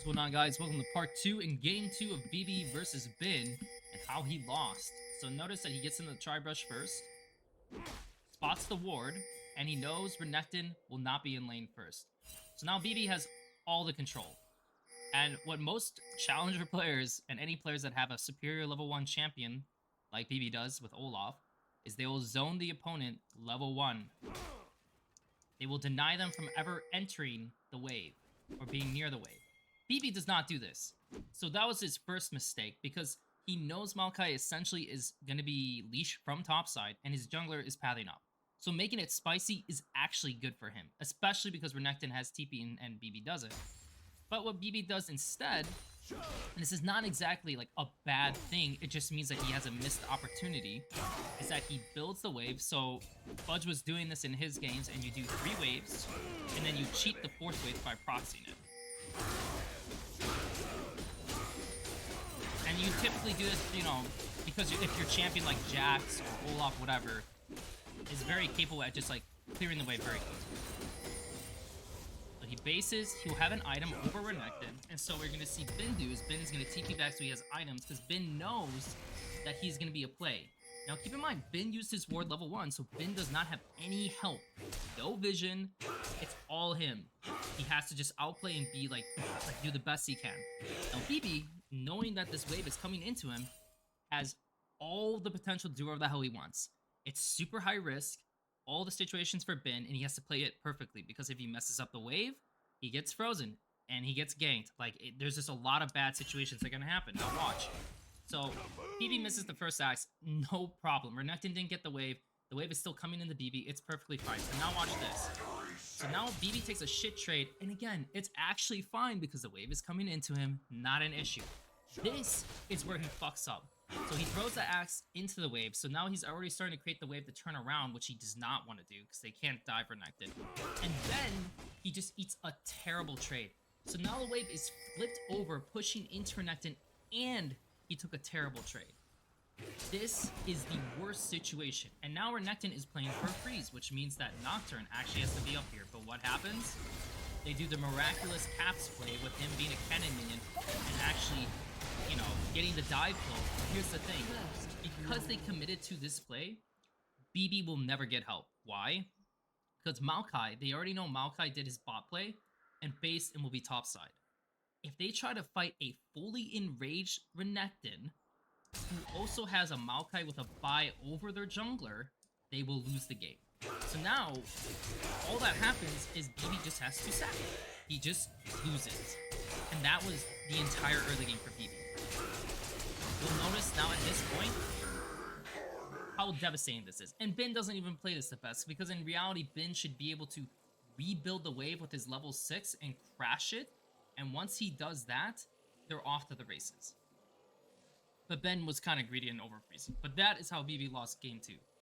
going on, guys? Welcome to part 2 in game 2 of BB versus Bin and how he lost. So notice that he gets into the tri-brush first, spots the ward, and he knows Renekton will not be in lane first. So now BB has all the control. And what most challenger players and any players that have a superior level 1 champion, like BB does with Olaf, is they will zone the opponent level 1. They will deny them from ever entering the wave or being near the wave. BB does not do this. So that was his first mistake because he knows Maokai essentially is going to be leashed from topside and his jungler is pathing up. So making it spicy is actually good for him, especially because Renekton has TP and BB doesn't. But what BB does instead, and this is not exactly like a bad thing, it just means that he has a missed opportunity, is that he builds the wave. So Fudge was doing this in his games, and you do 3 waves, and then you cheat the 4th wave by proxying it. And you typically do this, you know, because if your champion like Jax or Olaf, whatever, is very capable at just like clearing the wave very quickly. So he bases, he'll have an item over Renekton, and so we're going to see Bin do is Bin is going to TP back so he has items, because Bin knows that he's going to be a play. Now keep in mind, Bin used his ward level 1, so Bin does not have any help. No vision, it's all him. He has to just outplay and be like do the best he can. Now BB, knowing that this wave is coming into him, has all the potential to do whatever the hell he wants. It's super high risk, all the situations for Bin, and he has to play it perfectly, because if he messes up the wave, he gets frozen, and he gets ganked. There's just a lot of bad situations that are gonna happen. Now watch. So, BB misses the first axe, no problem. Renekton didn't get the wave is still coming into BB, it's perfectly fine. So now watch this. So now BB takes a shit trade, and again, it's actually fine because the wave is coming into him, not an issue. This is where he fucks up. So he throws the axe into the wave, so now he's already starting to create the wave to turn around, which he does not want to do, because they can't dive Renekton. And then he just eats a terrible trade. So now the wave is flipped over, pushing into Renekton, and he took a terrible trade. This is the worst situation. And now Renekton is playing for freeze, which means that Nocturne actually has to be up here. But what happens? They do the miraculous caps play with him being a cannon minion and actually, you know, getting the dive kill. Here's the thing. Because they committed to this play, BB will never get help. Why? Because Maokai, they already know Maokai did his bot play and base and will be topside. If they try to fight a fully enraged Renekton, who also has a Maokai with a buy over their jungler, they will lose the game. So now, all that happens is BB just has to sack. He just loses. And that was the entire early game for BB. You'll notice now at this point how devastating this is. And Bin doesn't even play this the best, because in reality, Bin should be able to rebuild the wave with his level 6 and crash it. And once he does that, they're off to the races. But Ben was kind of greedy and over freezing. But that is how BB lost game 2.